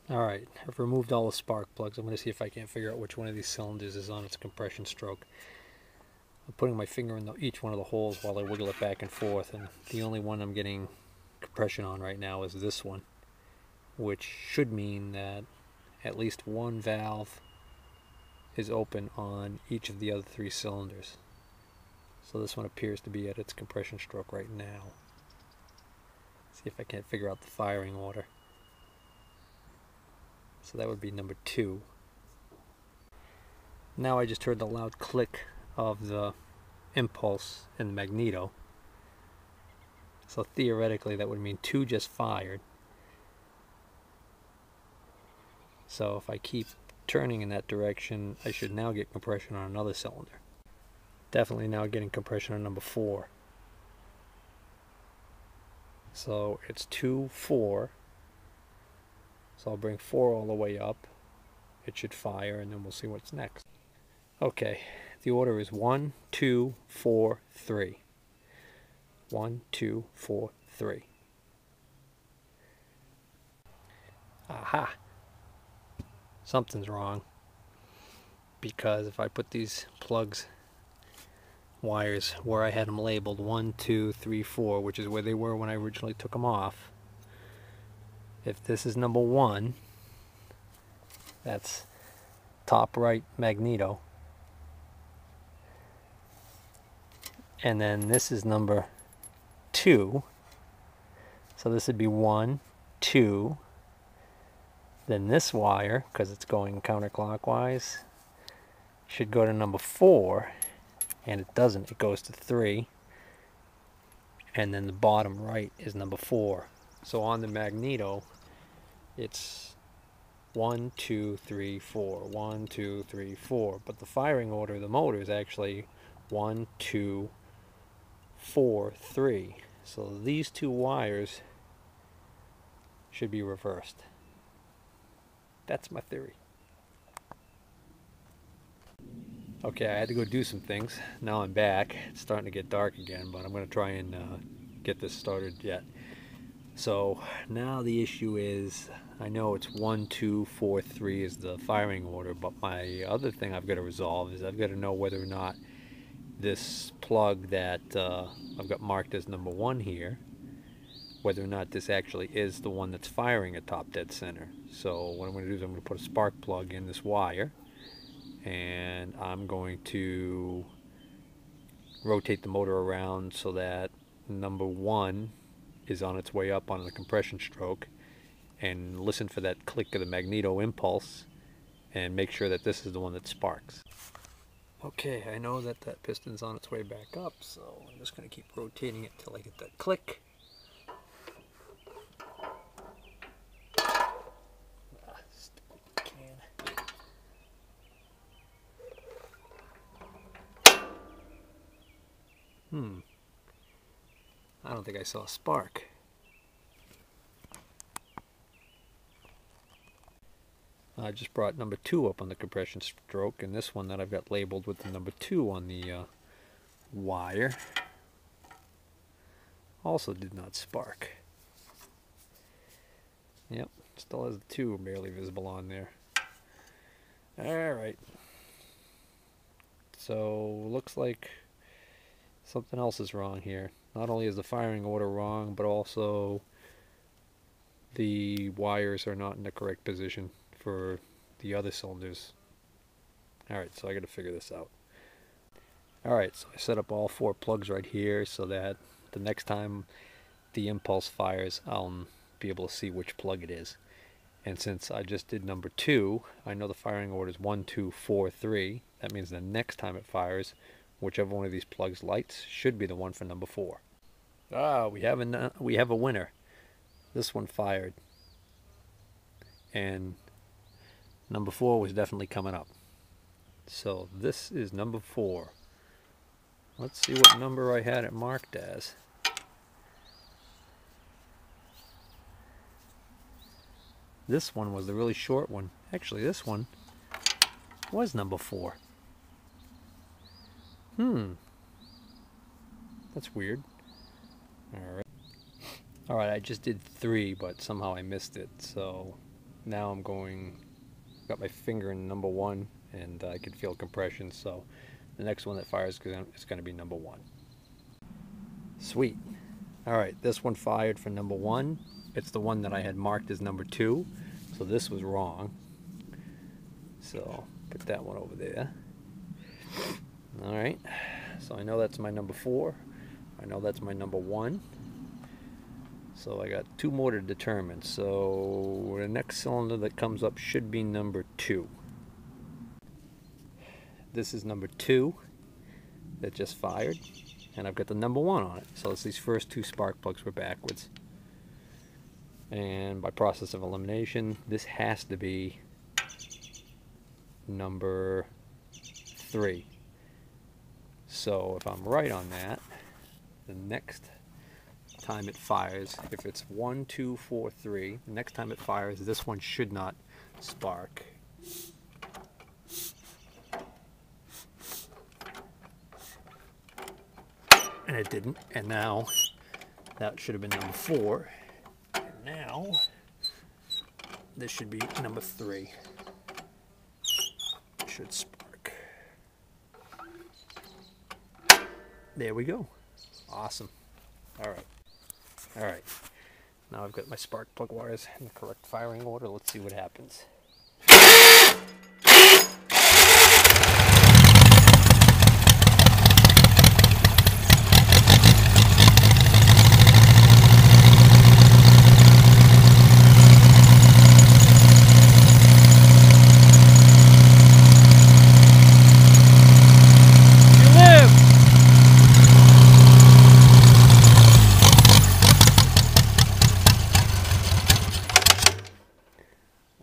Alright, I've removed all the spark plugs. I'm going to see if I can't figure out which one of these cylinders is on its compression stroke. I'm putting my finger in each one of the holes while I wiggle it back and forth, and the only one I'm getting compression on right now is this one, which should mean that at least one valve is open on each of the other three cylinders. So this one appears to be at its compression stroke right now. See if I can't figure out the firing order. So that would be number 2. Now I just heard the loud click of the impulse in the magneto. So theoretically that would mean 2 just fired. So if I keep turning in that direction, I should now get compression on another cylinder. Definitely now getting compression on number 4. So it's 2, 4. So I'll bring 4 all the way up. It should fire, and then we'll see what's next. Okay, the order is 1, 2, 4, 3. 1, 2, 4, 3. Aha! Something's wrong. Because if I put these wires where I had them labeled 1, 2, 3, 4, which is where they were when I originally took them off. If this is number 1, that's top right magneto. And then this is number 2. So this would be 1, 2. Then this wire, because it's going counterclockwise, should go to number 4. And it doesn't. It goes to 3. And then the bottom right is number 4. So on the magneto, it's 1, 2, 3, 4. 1, 2, 3, 4. But the firing order of the motor is actually 1, 2, 4, 3. So these 2 wires should be reversed. That's my theory. Okay, I had to go do some things. Now I'm back. It's starting to get dark again, but I'm going to try and get this started yet. So now the issue is, I know it's 1, 2, 4, 3 is the firing order, but my other thing I've got to resolve is I've got to know whether or not this plug that I've got marked as number 1 here, whether or not this actually is the one that's firing at top dead center. So what I'm going to do is I'm going to put a spark plug in this wire, and I'm going to rotate the motor around so that number 1 is on its way up on the compression stroke, and listen for that click of the magneto impulse and make sure that this is the one that sparks. Okay, I know that that piston's on its way back up, so I'm just going to keep rotating it till I get that click. Stupid can. I don't think I saw a spark. I just brought number 2 up on the compression stroke, and this one that I've got labeled with the number 2 on the wire also did not spark. Yep, still has the 2 barely visible on there. Alright. So, looks like something else is wrong here. Not only is the firing order wrong, but also the wires are not in the correct position for the other cylinders. Alright, so I gotta figure this out. Alright, so I set up all 4 plugs right here so that the next time the impulse fires, I'll be able to see which plug it is. And since I just did number 2, I know the firing order is 1, 2, 4, 3. That means the next time it fires, whichever one of these plugs lights should be the one for number 4. Ah, we have a winner. This one fired. And number 4 was definitely coming up. So this is number 4. Let's see what number I had it marked as. This one was the really short one. Actually, this one was number 4. That's weird. Alright, I just did 3, but somehow I missed it, so now I'm got my finger in number 1, and I can feel compression, so the next one that fires is going to be number 1. Sweet. Alright, this one fired for number 1. It's the one that I had marked as number 2, so this was wrong. So put that one over there. Alright, so I know that's my number 4. I know that's my number 1. So I got 2 more to determine. So the next cylinder that comes up should be number 2. This is number 2 that just fired, and I've got the number 1 on it. So it's these first 2 spark plugs were backwards. And by process of elimination, this has to be number 3. So if I'm right on that, the next time it fires, if it's 1, 2, 4, 3, the next time it fires, this one should not spark. And it didn't, and now that should have been number 4, and now this should be number 3. It should spark. There we go. Awesome. Alright, now I've got my spark plug wires in the correct firing order. Let's see what happens.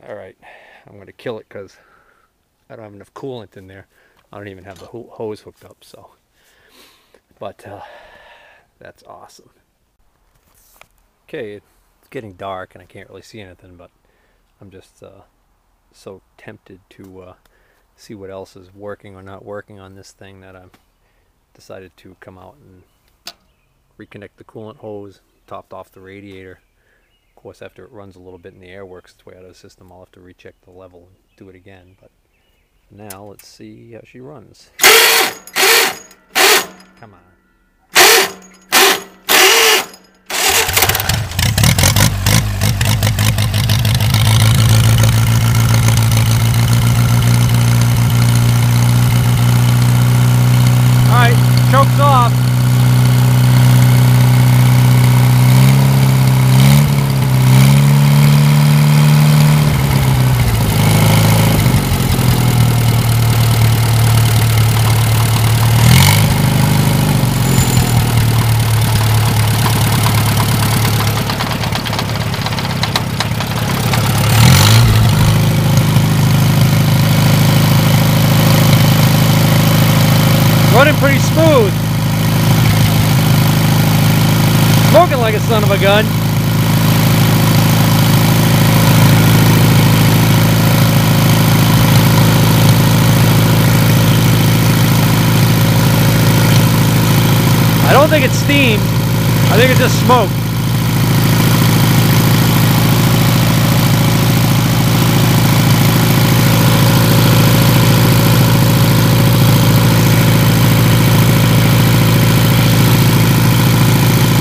Alright, I'm going to kill it because I don't have enough coolant in there. I don't even have the hose hooked up, so. But that's awesome. Okay, it's getting dark and I can't really see anything, but I'm just so tempted to see what else is working or not working on this thing that I've decided to come out and reconnect the coolant hose, topped off the radiator. Of course, after it runs a little bit and the air works its way out of the system, I'll have to recheck the level and do it again. But now let's see how she runs. Come on. Alright, choke's off. Running pretty smooth. Smoking like a son of a gun. I don't think it's steam. I think it's just smoke.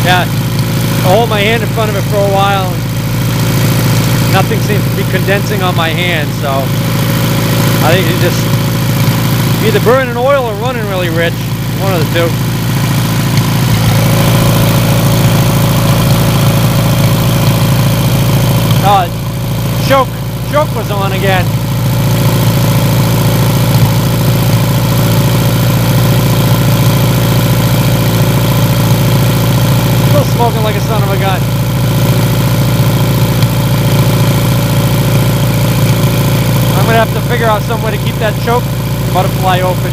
Yeah, I hold my hand in front of it for a while and nothing seems to be condensing on my hand, so I think you just either burning oil or running really rich, one of the two. Choke was on again. Smoking like a son of a gun. I'm gonna have to figure out some way to keep that choke butterfly open.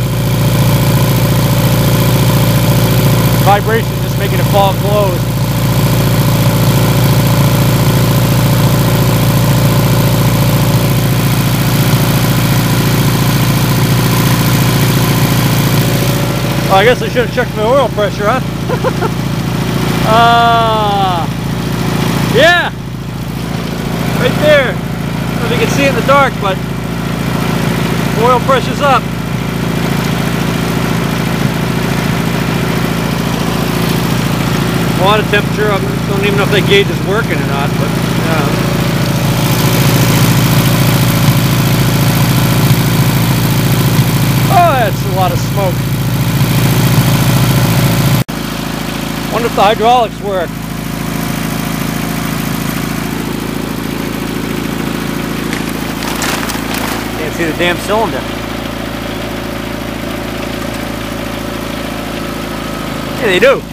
Vibration just making it fall closed. Oh, I guess I should have checked my oil pressure, huh? Yeah, right there. if you can see it in the dark, but oil pressure's up. Water temperature, I don't even know if that gauge is working or not, but oh, that's a lot of smoke. Wonder if the hydraulics work. Can't see the damn cylinder. Yeah, they do.